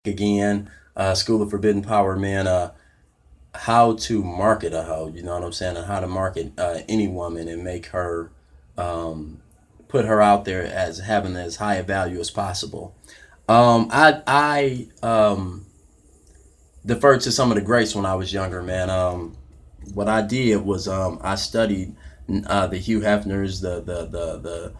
again. School of Forbidden Power, man. How to market a hoe, you know what I'm saying, and how to market any woman and make her, put her out there as having as high a value as possible. I deferred to some of the greats when I was younger, man. What I did was I studied the Hugh Hefners, the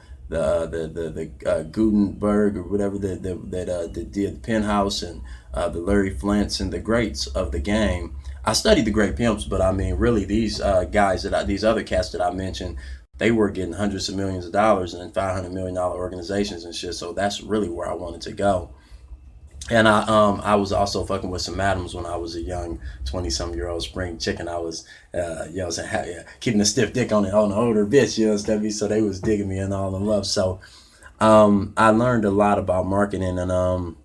Gutenberg or whatever that did Penthouse, and the Larry Flints and the greats of the game. I studied the great pimps, but I mean, really, these guys these other cats that I mentioned, they were getting hundreds of millions of dollars and $500 million organizations and shit. So that's really where I wanted to go. And I was also fucking with some madams when I was a young 20-some-year-old spring chicken. I was you know saying, yeah, keeping a stiff dick on the older bitch, you know, stuff. So they was digging me and all in love. So I learned a lot about marketing, and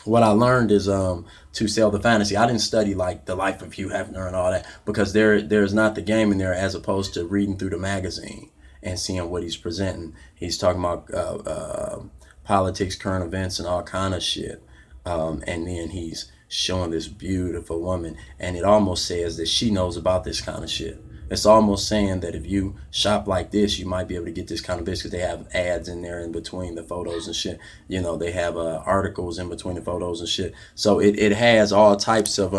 what I learned is to sell the fantasy. I didn't study like the life of Hugh Hefner and all that, because there's not the game in there, as opposed to reading through the magazine and seeing what he's presenting. He's talking about politics, current events, and all kind of shit. And then he's showing this beautiful woman, and it almost says that she knows about this kind of shit. It's almost saying that if you shop like this, you might be able to get this kind of business, because they have ads in there in between the photos and shit. You know, they have articles in between the photos and shit. So it has all types of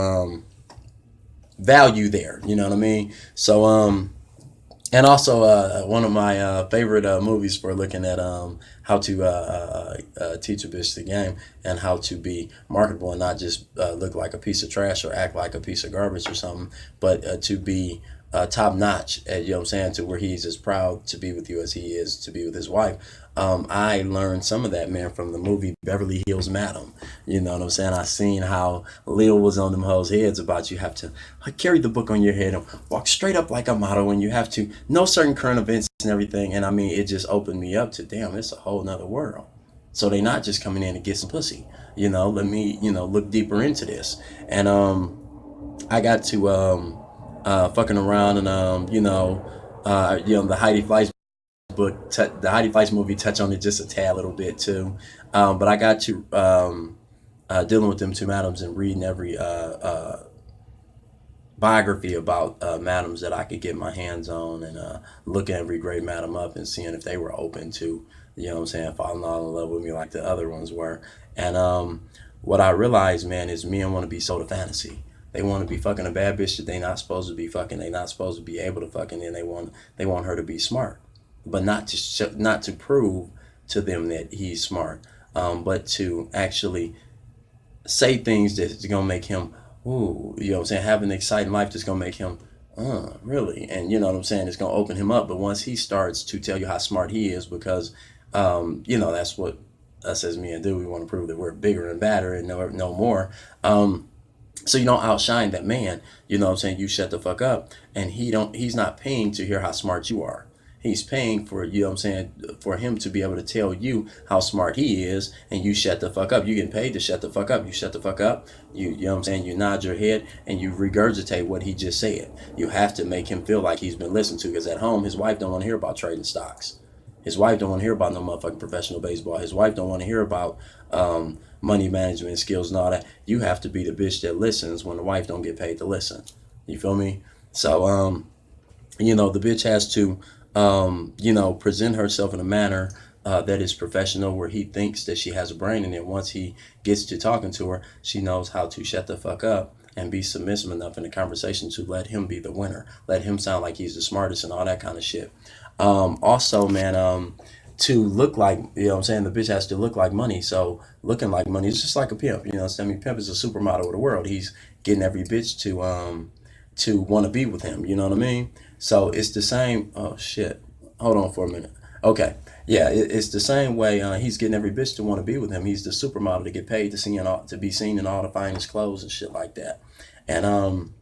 value there. You know what I mean? So and also, one of my favorite movies for looking at how to teach a bitch the game, and how to be marketable and not just look like a piece of trash or act like a piece of garbage or something, but to be top notch, you know what I'm saying, to where he's as proud to be with you as he is to be with his wife. I learned some of that, man, from the movie Beverly Hills Madam. You know what I'm saying? I seen how Lil was on them hoes' heads about you have to carry the book on your head and walk straight up like a model, and you have to know certain current events and everything. And I mean, it just opened me up to, damn, it's a whole nother world. So they not just coming in to get some pussy. You know, let me, look deeper into this. And I got to fucking around, and the Heidi Fleiss book, the Heidi Fleiss movie, touch on it just a tad little bit too. But I got to dealing with them two madams and reading every biography about madams that I could get my hands on, and looking every great madam up and seeing if they were open to, you know what I'm saying, falling all in love with me like the other ones were. And what I realized, man, is men want to be sold a fantasy. They want to be fucking a bad bitch that they not supposed to be fucking. They not supposed to be able to fucking. And they want her to be smart, but not to prove to them that he's smart, but to actually say things that's gonna make him, ooh, you know what I'm saying, have an exciting life that's gonna make him, really, and you know what I'm saying, it's gonna open him up. But once he starts to tell you how smart he is, because that's what us as men do. We want to prove that we're bigger and badder and no more. So you don't outshine that man. You know what I'm saying? You shut the fuck up, and he's not paying to hear how smart you are. He's paying for, you know what I'm saying, for him to be able to tell you how smart he is, and you shut the fuck up. You getting paid to shut the fuck up. You shut the fuck up. You know what I'm saying? You nod your head and you regurgitate what he just said. You have to make him feel like he's been listened to, because at home his wife don't want to hear about trading stocks. His wife don't want to hear about no motherfucking professional baseball. His wife don't want to hear about money management skills and all that. You have to be the bitch that listens when the wife don't get paid to listen. You feel me? So the bitch has to present herself in a manner that is professional, where he thinks that she has a brain, and then once he gets to talking to her, she knows how to shut the fuck up and be submissive enough in the conversation to let him be the winner, let him sound like he's the smartest and all that kind of shit. Also, man, to look like, you know what I'm saying, the bitch has to look like money. So looking like money is just like a pimp. You know what I mean? Pimp is a supermodel of the world. He's getting every bitch to want to be with him. You know what I mean? So it's the same. Oh shit! Hold on for a minute. Okay, yeah, it's the same way. He's getting every bitch to want to be with him. He's the supermodel to get paid to be seen in all the finest clothes and shit like that, and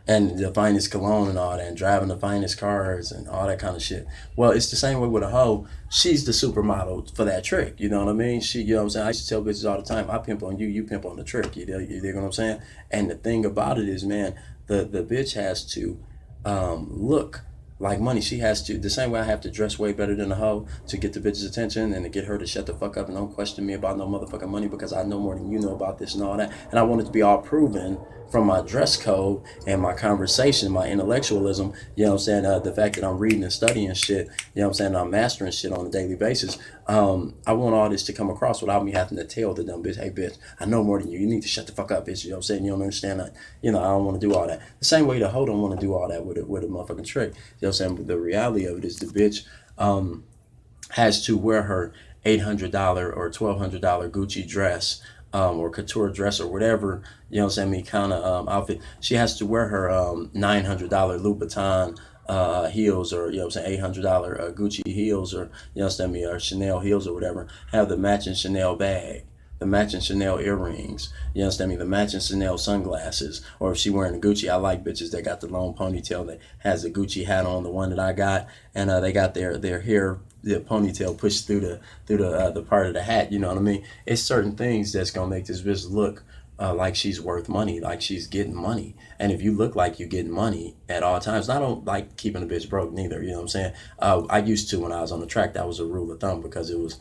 the finest cologne and all that, and driving the finest cars and all that kind of shit. Well, it's the same way with a hoe. She's the supermodel for that trick. You know what I mean? You know what I'm saying? I used to tell bitches all the time, I pimp on you, you pimp on the trick. You dig what I'm saying? And the thing about it is, man, the bitch has to look like money. She has to, the same way I have to dress way better than a hoe to get the bitch's attention and to get her to shut the fuck up and don't question me about no motherfucking money because I know more than you know about this and all that. And I want it to be all proven from my dress code and my conversation, my intellectualism, you know what I'm saying? The fact that I'm reading and studying shit, you know what I'm saying? I'm mastering shit on a daily basis. I want all this to come across without me having to tell the dumb bitch, hey, bitch, I know more than you. You need to shut the fuck up, bitch. You know what I'm saying? You don't understand that. You know, I don't want to do all that. The same way the hoe don't want to do all that with a motherfucking trick. You know what I'm saying? But the reality of it is the bitch has to wear her $800 or $1,200 Gucci dress or couture dress or whatever, you know what I'm saying, kind of outfit. She has to wear her $900 Louboutin heels or, you know what I'm saying, $800 Gucci heels or, you know what I'm saying, or Chanel heels or whatever, have the matching Chanel bag, the matching Chanel earrings, you understand me, the matching Chanel sunglasses, or if she wearing a Gucci, I like bitches that got the long ponytail that has the Gucci hat on, the one that I got, and they got their hair, the ponytail pushed through the part of the hat, you know what I mean? It's certain things that's gonna make this bitch look like she's worth money, like she's getting money. And if you look like you getting money at all times, and I don't like keeping a bitch broke neither, you know what I'm saying? I used to when I was on the track, that was a rule of thumb because it was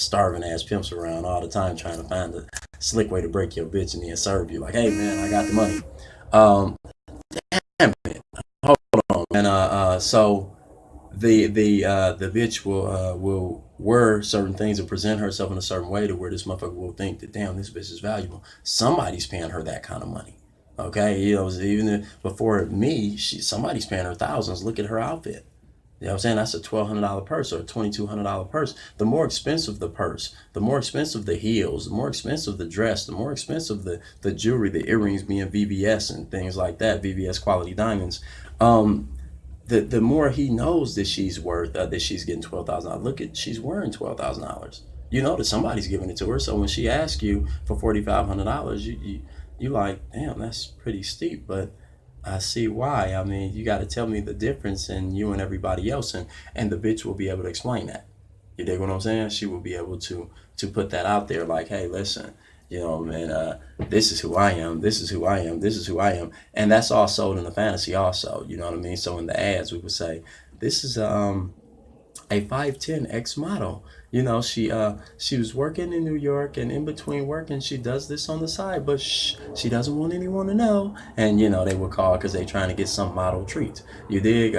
starving ass pimps around all the time trying to find a slick way to break your bitch and then serve you. Like, hey man, I got the money. Um, Damn it, hold on. And so the bitch will wear certain things and present herself in a certain way to where this motherfucker will think that damn, this bitch is valuable. Somebody's paying her that kind of money. Okay, you know, even before me, somebody's paying her thousands. Look at her outfit. You know what I'm saying? That's a $1,200 purse or a $2,200 purse. The more expensive the purse, the more expensive the heels, the more expensive the dress, the more expensive the jewelry, the earrings being VVS and things like that, VVS quality diamonds. Um, the more he knows that she's worth that she's getting $12,000. Look at, she's wearing $12,000. You know that somebody's giving it to her. So when she asks you for $4,500, you like, damn, that's pretty steep. But I see why. I mean, you got to tell me the difference in you and everybody else, and the bitch will be able to explain that. You dig what I'm saying? She will be able to put that out there, like, hey, listen, you know, man, this is who I am. This is who I am. This is who I am, and that's all sold in the fantasy, also. You know what I mean? So in the ads, we would say, this is a 5'10" ex model. You know, she was working in New York, and in between working, she does this on the side, but she doesn't want anyone to know. And you know, they would call because they trying to get some model treat. You dig?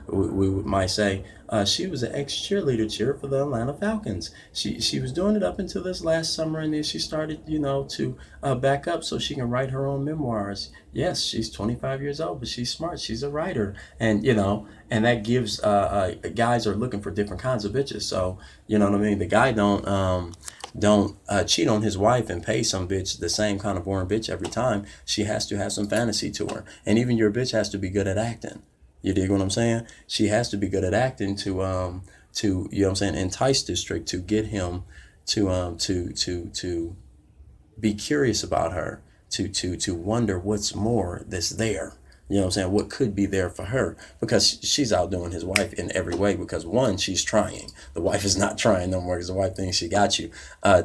We might say she was an ex cheerleader, cheer for the Atlanta Falcons. She was doing it up until this last summer, and then she started, you know, to back up so she can write her own memoirs. Yes, she's 25 years old, but she's smart. She's a writer, and you know, and that gives guys are looking for different kinds of bitches. So you know what I mean. The guy don't cheat on his wife and pay some bitch the same kind of boring bitch every time. She has to have some fantasy to her, and even your bitch has to be good at acting. You dig what I'm saying? She has to be good at acting to you know what I'm saying, entice this trick to get him to be curious about her, to wonder what's more that's there. You know what I'm saying? What could be there for her? Because she's outdoing his wife in every way. Because one, she's trying. The wife is not trying no more because the wife thinks she got you.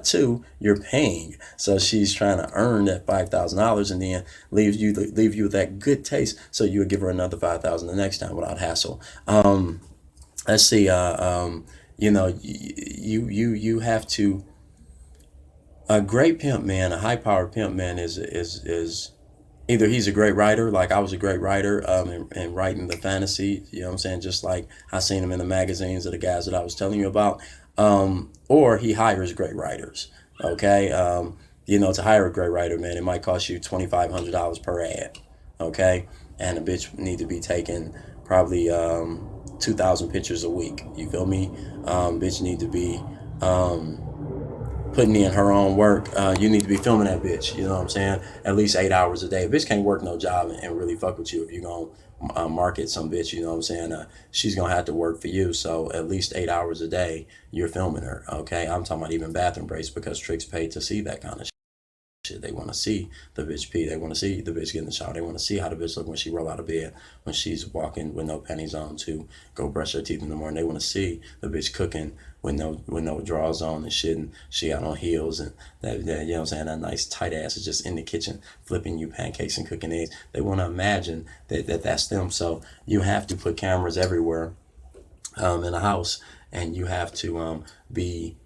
Two, you're paying. So she's trying to earn that $5,000 and then leave you with that good taste. So you would give her another $5,000 the next time without hassle. Let's see. You know, you have to. A great pimp man, a high powered pimp man is either he's a great writer, like I was a great writer, and writing the fantasy, you know what I'm saying, just like I seen him in the magazines of the guys that I was telling you about, or he hires great writers. Okay, you know, to hire a great writer, man, it might cost you $2,500 per ad. Okay, and a bitch need to be taking probably 2,000 pictures a week. You feel me? Bitch need to be putting in her own work. You need to be filming that bitch. You know what I'm saying? At least 8 hours a day. A bitch can't work no job and really fuck with you if you're going to market some bitch. You know what I'm saying? She's going to have to work for you. So at least 8 hours a day, you're filming her. Okay. I'm talking about even bathroom breaks because tricks pay to see that kind of shit. shit. They want to see the bitch pee. They want to see the bitch get in the shower. They want to see how the bitch look when she roll out of bed, when she's walking with no panties on to go brush her teeth in the morning. They want to see the bitch cooking with no drawers on and shit, and she got on heels and that you know what I'm saying, that nice tight ass is just in the kitchen flipping you pancakes and cooking eggs. They want to imagine that's them. So you have to put cameras everywhere in the house, and you have to be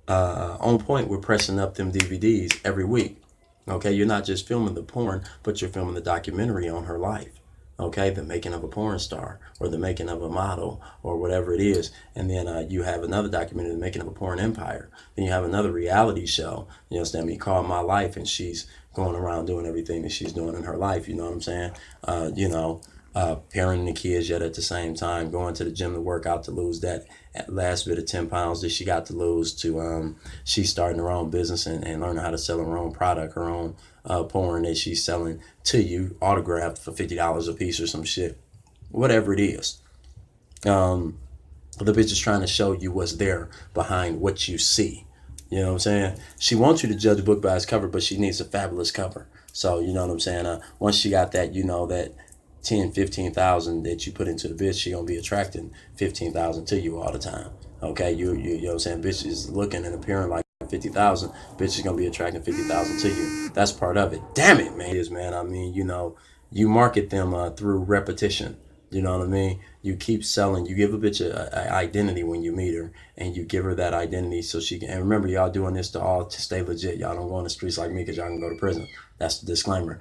on point with pressing up them DVDs every week. Okay, you're not just filming the porn, but you're filming the documentary on her life. Okay, the making of a porn star, or the making of a model, or whatever it is. And then you have another documentary, the making of a porn empire. Then you have another reality show, you understand me, called My Life, and she's going around doing everything that she's doing in her life, you know what I'm saying? Parenting the kids, yet at the same time going to the gym to work out to lose that last bit of 10 pounds that she got to lose, to she's starting her own business and learning how to sell her own product, her own porn that she's selling to you, autographed for $50 a piece or some shit, whatever it is. The bitch is trying to show you what's there behind what you see. You know what I'm saying? She wants you to judge a book by its cover, but she needs a fabulous cover. So, you know what I'm saying? Once she got that, you know, that 10, 15,000 that you put into the bitch, she gonna be attracting 15,000 to you all the time. Okay, you know what I'm saying? Bitch is looking and appearing like 50,000. Bitch is gonna be attracting 50,000 to you. That's part of it. Damn it, man. It is, man. I mean, you know, you market them through repetition. You know what I mean? You keep selling. You give a bitch a identity when you meet her, and you give her that identity so she can. And remember, y'all doing this to stay legit. Y'all don't go on the streets like me because y'all can go to prison. That's the disclaimer.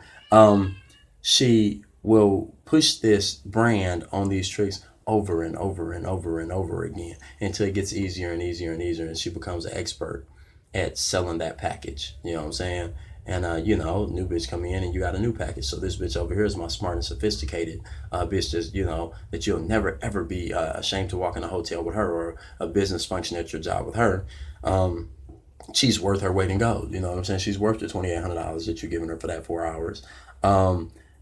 She will push this brand on these tricks over and over and over and over again until it gets easier and easier and easier, and she becomes an expert at selling that package. You know what I'm saying? And you know, new bitch coming in and you got a new package. So this bitch over here is my smart and sophisticated bitch, just, you know, that you'll never ever be ashamed to walk in a hotel with her, or a business function at your job with her. She's worth her weight in gold. You know what I'm saying? She's worth the $2,800 that you're giving her for that 4 hours.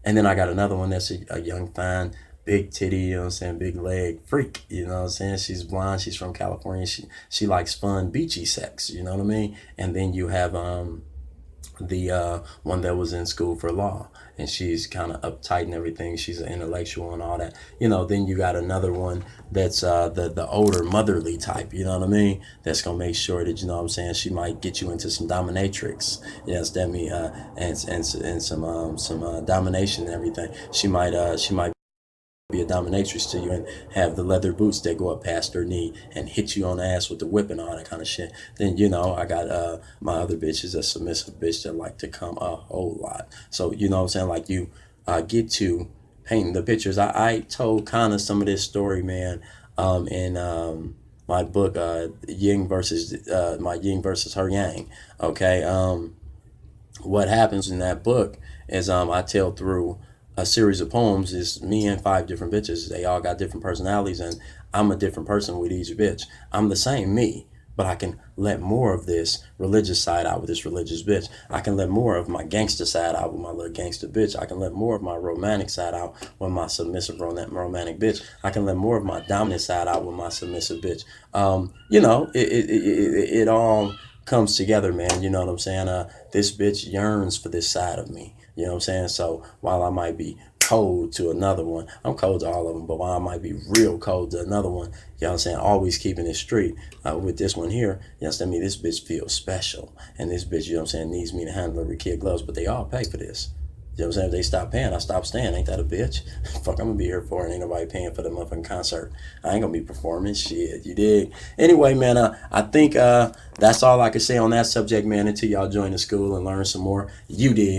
And then I got another one that's a young, fine, big titty, you know what I'm saying, big leg freak, you know what I'm saying? She's blonde, she's from California, she likes fun, beachy sex, you know what I mean? And then you have the one that was in school for law, and she's kind of uptight and everything, she's an intellectual and all that, you know. Then you got another one that's the older motherly type, you know what I mean, that's gonna make sure that, you know what I'm saying, she might get you into some dominatrix, yes, that me and some domination and everything. She might be a dominatrix to you and have the leather boots that go up past her knee and hit you on the ass with the whip and all that kind of shit. Then, you know, I got my other bitch is a submissive bitch that like to come a whole lot. So, you know what I'm saying, like, you get to painting the pictures. I told kind of some of this story, man, in my book, Yin versus my Yin versus her Yang. Okay, what happens in that book is I tell through a series of poems is me and 5 different bitches. They all got different personalities, and I'm a different person with each bitch. I'm the same me, but I can let more of this religious side out with this religious bitch. I can let more of my gangster side out with my little gangster bitch. I can let more of my romantic side out with my submissive romantic bitch. I can let more of my dominant side out with my submissive bitch. You know, it all comes together, man. You know what I'm saying? This bitch yearns for this side of me. You know what I'm saying? So while I might be cold to another one, I'm cold to all of them, but while I might be real cold to another one, you know what I'm saying, always keeping it street, with this one here, you understand me, this bitch feels special, and this bitch, you know what I'm saying, needs me to handle her with kid gloves, but they all pay for this. You know what I'm saying? If they stop paying, I stop staying. Ain't that a bitch? Fuck, I'm gonna be here for it. Ain't nobody paying for the motherfucking concert. I ain't gonna be performing shit. You dig? Anyway, man, I think that's all I can say on that subject, man, until y'all join the school and learn some more. You did.